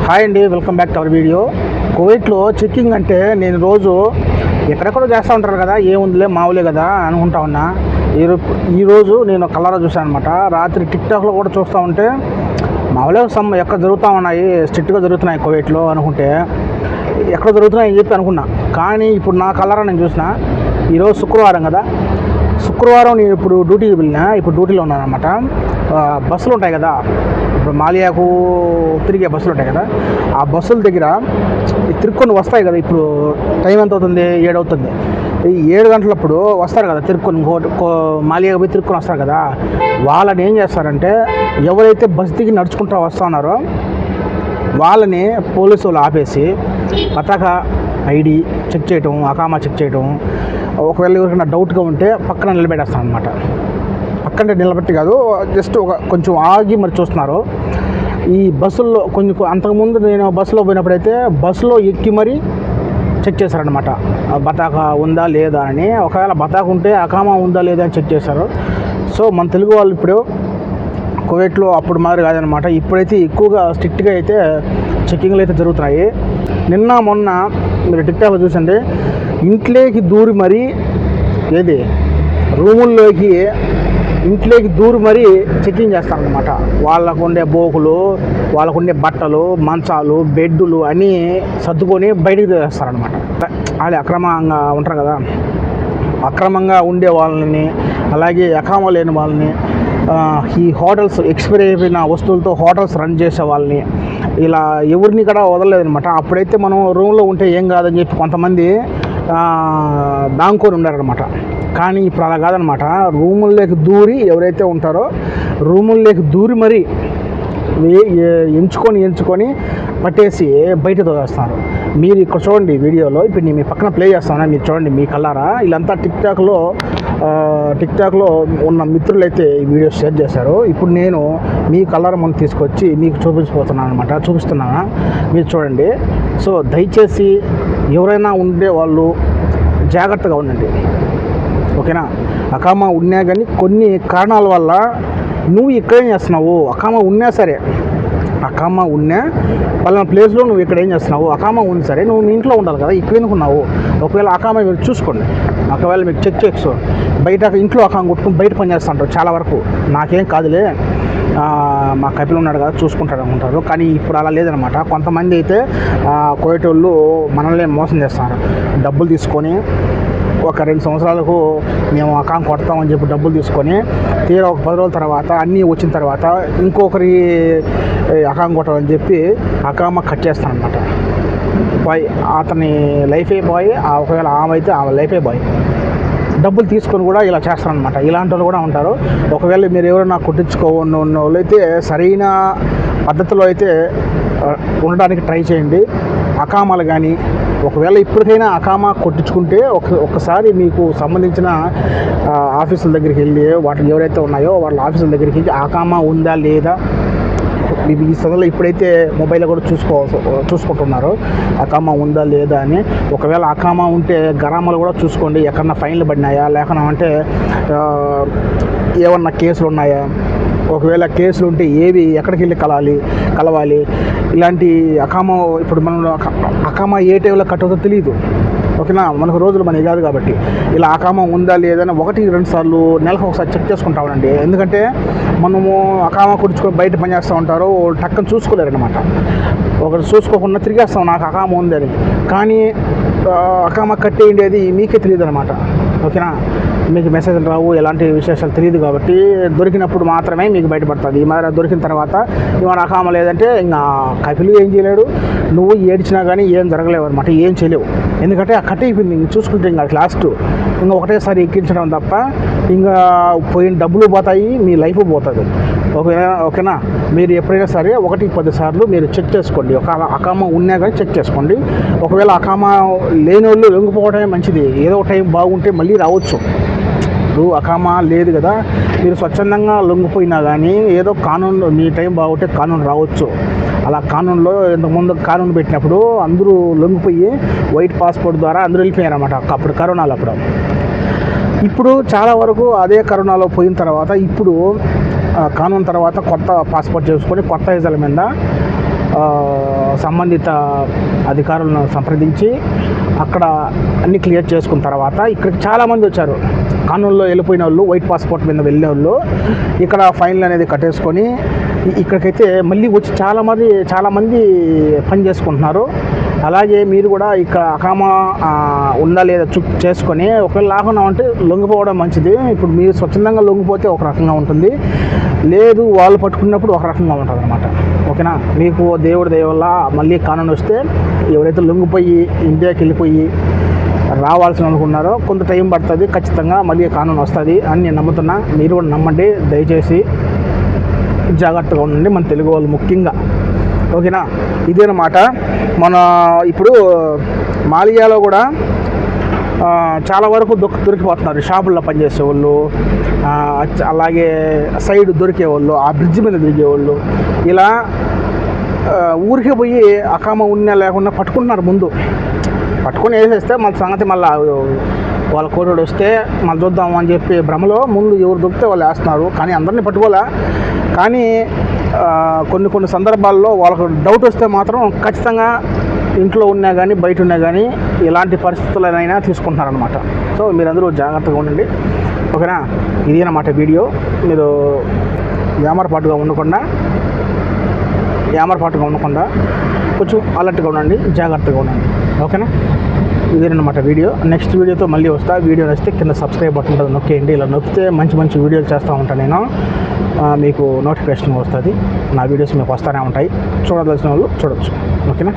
Hi అండి, welcome back to our video. కువైట్లో checking అంటే నేను రోజు ఎక్కడెక్కడో చేస్తూ ఉంటారు కదా, ఏముందిలే మామూలే కదా అనుకుంటా ఉన్నా. ఈరోజు నేను కలరా చూశాను అనమాట. రాత్రి టిక్టాక్లో కూడా చూస్తూ ఉంటే మామూలుగా ఎక్కడ జరుగుతూ ఉన్నాయి, స్ట్రిక్ట్గా జరుగుతున్నాయి కువైట్లో అనుకుంటే ఎక్కడ జరుగుతున్నాయి అని చెప్పి అనుకున్నా. కానీ ఇప్పుడు నా కలరా నేను చూసిన. ఈరోజు శుక్రవారం కదా, శుక్రవారం నేను ఇప్పుడు డ్యూటీకి వెళ్ళినా, ఇప్పుడు డ్యూటీలో ఉన్నాను అనమాట. బస్సులు ఉంటాయి కదా, ఇప్పుడు మాలియాకు తిరిగే బస్సులు ఉంటాయి కదా, ఆ బస్సుల దగ్గర తిరుక్కొని వస్తాయి కదా. ఇప్పుడు టైం ఎంత అవుతుంది? 7 అవుతుంది. ఈ 7 గంటలప్పుడు వస్తారు కదా తిరుక్కొని, మాలియాకు పోయి తిరుక్కొని వస్తారు కదా. వాళ్ళని ఏం చేస్తారంటే, ఎవరైతే బస్ దిగి నడుచుకుంటూ వస్తున్నారో వాళ్ళని పోలీసు వాళ్ళు ఆపేసి పతాక ఐడి చెక్ చేయటం, అకామా చెక్ చేయటం, ఒకవేళ ఎవరికైనా డౌట్గా ఉంటే పక్కన నిలబెట్టేస్తాను అనమాట. పక్కన నిలబెట్టి కాదు, జస్ట్ కొంచెం ఆగి మరి చూస్తున్నారు. ఈ బస్సుల్లో అంతకుముందు నేను బస్సులో పోయినప్పుడైతే బస్సులో ఎక్కి మరీ చెక్ చేశారనమాట, బతాక ఉందా లేదా అని. ఒకవేళ బతాక ఉంటే అకామా ఉందా లేదా అని చెక్ చేశారు. సో మన తెలుగు వాళ్ళు ఇప్పుడు కువైట్లో అప్పుడు మాదిరి కాదనమాట. ఇప్పుడైతే ఎక్కువగా స్ట్రిక్ట్గా అయితే చెక్కింగ్లు అయితే జరుగుతున్నాయి. నిన్న మొన్న మీరు టిక్టాక్లో చూసండి, ఇంట్లోకి దూరి మరీ ఇంట్లోకి దూరి మరీ చెక్కింగ్ చేస్తారనమాట. వాళ్ళకు ఉండే బోకులు, వాళ్ళకు ఉండే బట్టలు, మంచాలు, బెడ్డులు అన్నీ సర్దుకొని బయటికి తెస్తారనమాట. వాళ్ళు అక్రమంగా ఉంటారు కదా, అక్రమంగా ఉండే వాళ్ళని, అలాగే అకామా లేని వాళ్ళని, ఈ హోటల్స్ ఎక్స్పైరీ అయిపోయిన వస్తువులతో హోటల్స్ రన్ చేసే వాళ్ళని, ఇలా ఎవరిని కూడా వదలలేదనమాట. అప్పుడైతే మనం రూమ్లో ఉంటే ఏం కాదని చెప్పి కొంతమంది దాంకొని ఉండారనమాట. కానీ ఇప్పుడు అలా కాదనమాట. రూముల్లోకి దూరి ఎవరైతే ఉంటారో రూముల్లోకి దూరి మరీ ఎంచుకొని పట్టేసి బయట తోసేస్తున్నారు. మీరు ఇక్కడ చూడండి వీడియోలో, ఇప్పుడు నేను మీ పక్కన ప్లే చేస్తాను, మీరు చూడండి మీ కల్లారా. వీళ్ళంతా టిక్టాక్లో ఉన్న మిత్రులైతే ఈ వీడియో షేర్ చేశారు. ఇప్పుడు నేను మీ కల్లారా ముందు తీసుకొచ్చి మీకు చూపిస్తున్నాను, మీరు చూడండి. సో దయచేసి ఎవరైనా ఉండే వాళ్ళు జాగ్రత్తగా ఉండండి, ఓకేనా. అకామా ఉన్నా కానీ కొన్ని కారణాల వల్ల నువ్వు ఇక్కడేం చేస్తున్నావు, అకామా ఉన్నా సరే, అకామా ఉన్నా పలానా ప్లేస్లో నువ్వు ఇక్కడ ఏం చేస్తున్నావు, అకామా ఉంది సరే, నువ్వు మీ ఇంట్లో ఉండాలి కదా, ఇక్కడ ఎందుకున్నావు. ఒకవేళ అకామా మీరు చూసుకోండి, ఒకవేళ మీకు చెక్ చేయొచ్చు. బయట ఇంట్లో అకామా కొట్టుకుని బయట పని చేస్తుంటారు చాలా వరకు. నాకేం కాదులే, మా కపిల్ ఉన్నాడు కదా చూసుకుంటాడు అనుకుంటారు. కానీ ఇప్పుడు అలా లేదనమాట. కొంతమంది అయితే కువైట్ వాళ్ళు మనల్ని మోసం చేస్తున్నారు. డబ్బులు తీసుకొని ఒక 2 సంవత్సరాలకు మేము అకామా కొడతామని చెప్పి డబ్బులు తీసుకొని తీరా ఒక 10 రోజుల తర్వాత అన్నీ వచ్చిన తర్వాత ఇంకొకరి అకామా కొట్టాలని చెప్పి అకామా కట్ చేస్తానమాట. అతని లైఫే బాయ్, ఒకవేళ ఆమె అయితే ఆమె లైఫే బాయ్. డబ్బులు తీసుకొని కూడా ఇలా చేస్తారనమాట. ఇలాంటి వాళ్ళు కూడా ఉంటారు. ఒకవేళ మీరు ఎవరైనా కొట్టించుకోన్న వాళ్ళు అయితే సరైన పద్ధతిలో అయితే ఉండడానికి ట్రై చేయండి. అకామాలు కానీ ఒకవేళ ఇప్పటికైనా అకామా కొట్టించుకుంటే ఒక్కసారి మీకు సంబంధించిన ఆఫీసుల దగ్గరికి వెళ్ళి వాటిని ఎవరైతే ఉన్నాయో వాళ్ళ ఆఫీసుల దగ్గరికి వెళ్ళి అకామా ఉందా లేదా, ఈ సమయంలో ఇప్పుడైతే మొబైల్లో కూడా చూసుకుంటున్నారు అకామా ఉందా లేదా అని. ఒకవేళ అకామా ఉంటే గరామాలు కూడా చూసుకోండి, ఎక్కడన్నా ఫైన్లు పడినాయా, లేకుండా అంటే ఏమన్నా కేసులు ఉన్నాయా. ఒకవేళ కేసులు ఉంటే ఎక్కడికి వెళ్ళి కలవాలి. ఇలాంటి అకామా ఇప్పుడు మనం అకామా ఏ టైంలో కట్టవుతో తెలియదు, ఓకేనా. మనకు రోజులు మనకి కాదు కాబట్టి ఇలా అకామా ఉందా లేదని 1-2 సార్లు నెలకు ఒకసారి చెక్ చేసుకుంటా ఉండండి. ఎందుకంటే మనము అకామా కుడుచుకొని బయట పనిచేస్తూ ఉంటారు, టక్కన చూసుకోలేరనమాట. ఒకరు చూసుకోకుండా తిరిగేస్తాం నాకు అకామా ఉందని. కానీ అకామా కట్టేయండి మీకే తెలియదు అనమాట, ఓకేనా. మీకు మెసేజ్లు రావు, ఎలాంటి విశేషాలు తెలియదు కాబట్టి దొరికినప్పుడు మాత్రమే మీకు బయటపడుతుంది. ఈ మాదిరి దొరికిన తర్వాత ఇవాళ అకామా లేదంటే ఇంకా కపిలు ఏం చేయలేడు, నువ్వు ఏడ్చినా కానీ ఏం జరగలేవు అనమాట, ఏం చేయలేవు. ఎందుకంటే ఆ కట్ అయిపోయింది. చూసుకుంటే ఇంకా లాస్ట్ ఇంకా ఒకటేసారి ఎక్కించడం తప్ప ఇంకా పోయిన డబ్బులు పోతాయి, మీ లైఫ్ పోతుంది, ఓకేనా. మీరు ఎప్పుడైనా సరే 1-10 సార్లు మీరు చెక్ చేసుకోండి. ఒక అకామా ఉన్నా కానీ చెక్ చేసుకోండి. ఒకవేళ అకామా లేని వాళ్ళు లొంగిపోవడమే మంచిది. ఏదో టైం బాగుంటే మళ్ళీ రావచ్చు. ఇప్పుడు అకామా లేదు కదా, మీరు స్వచ్ఛందంగా లొంగిపోయినా కానీ ఏదో కానూన్లో మీ టైం బాగుంటే కానూన్ రావచ్చు. అలా కానూన్లో ఇంతకుముందు కానూన్ పెట్టినప్పుడు అందరూ లొంగిపోయి వైట్ పాస్పోర్ట్ ద్వారా అందరూ వెళ్ళిపోయారన్నమాట. అప్పుడు కరోనాలో ఇప్పుడు చాలా వరకు అదే కరోనాలో పోయిన తర్వాత ఇప్పుడు కానూన్ తర్వాత కొత్త పాస్పోర్ట్ చేసుకొని కొత్త వీసాల మీద సంబంధిత అధికారులను సంప్రదించి అక్కడ అన్ని క్లియర్ చేసుకున్న తర్వాత ఇక్కడికి చాలామంది వచ్చారు. కానూరులో వెళ్ళిపోయిన వాళ్ళు, వైట్ పాస్పోర్ట్ మీద వెళ్ళే వాళ్ళు ఇక్కడ ఫైన్లు అనేది కట్టేసుకొని ఇక్కడికైతే మళ్ళీ వచ్చి చాలామంది పని చేసుకుంటున్నారు. అలాగే మీరు కూడా ఇక్కడ అకామా ఉందా లేదా చేసుకొని ఒకవేళ లేకుండా ఉంటే లొంగిపోవడం మంచిది. ఇప్పుడు మీరు స్వచ్ఛందంగా లొంగిపోతే ఒక రకంగా ఉంటుంది, లేదు వాళ్ళు పట్టుకున్నప్పుడు ఒక రకంగా ఉంటుంది అనమాట. ఓకేనా? మీకు దేవుడి దయ వల్ల మళ్ళీ కానూరు వస్తే ఎవరైతే లొంగిపోయి ఇండియాకి వెళ్ళిపోయి రావాల్సిన అనుకున్నారో కొంత టైం పడుతుంది, ఖచ్చితంగా మళ్ళీ కానూరు వస్తుంది అని నేను నమ్ముతున్నా. మీరు కూడా నమ్మండి, దయచేసి జాగ్రత్తగా ఉండండి మన తెలుగు వాళ్ళు ముఖ్యంగా. ఓకేనా? ఇదేనమాట. మన ఇప్పుడు మాలియాలో కూడా చాలా వరకు దొరికిపోతున్నారు. షాపుల్లో పనిచేసే వాళ్ళు, అలాగే సైడ్ దొరికేవాళ్ళు, ఆ బ్రిడ్జ్ మీద దిగేవాళ్ళు, ఇలా ఊరికే పోయి అకామ ఉన్నా లేకుండా పట్టుకుంటున్నారు. ముందు పట్టుకొని వేసేస్తే మన సంగతి మళ్ళీ వాళ్ళ కోరుడు వస్తే మళ్ళీ చూద్దాము అని చెప్పి భ్రమలో ముందు ఎవరు దొరికితే వాళ్ళు వేస్తున్నారు. కానీ అందరినీ పట్టుకోలే. కానీ కొన్ని సందర్భాల్లో వాళ్ళకు డౌట్ వస్తే మాత్రం ఖచ్చితంగా ఇంట్లో ఉన్నా కానీ బయట ఉన్నా కానీ ఎలాంటి పరిస్థితులనైనా తీసుకుంటున్నారనమాట. సో మీరందరూ జాగ్రత్తగా ఉండండి. ఓకేనా? ఇది అన్నమాట వీడియో. మీరు ఏమరపాటుగా ఉండకుండా కొంచెం అలర్ట్గా ఉండండి, జాగ్రత్తగా ఉండండి. ఓకేనా? ఇదేనమాట వీడియో. నెక్స్ట్ వీడియోతో మళ్ళీ వస్తా. వీడియో నచ్చితే కింద సబ్స్క్రైబ్ బటన్ ఉంటుంది, నొక్కేయండి. ఇలా నొక్కితే మంచి వీడియోలు చేస్తూ ఉంటాను నేను. మీకు నోటిఫికేషన్ వస్తుంది. నా వీడియోస్ మీకు వస్తూనే ఉంటాయి. చూడదలసిన వాళ్ళు చూడవచ్చు. ఓకేనా?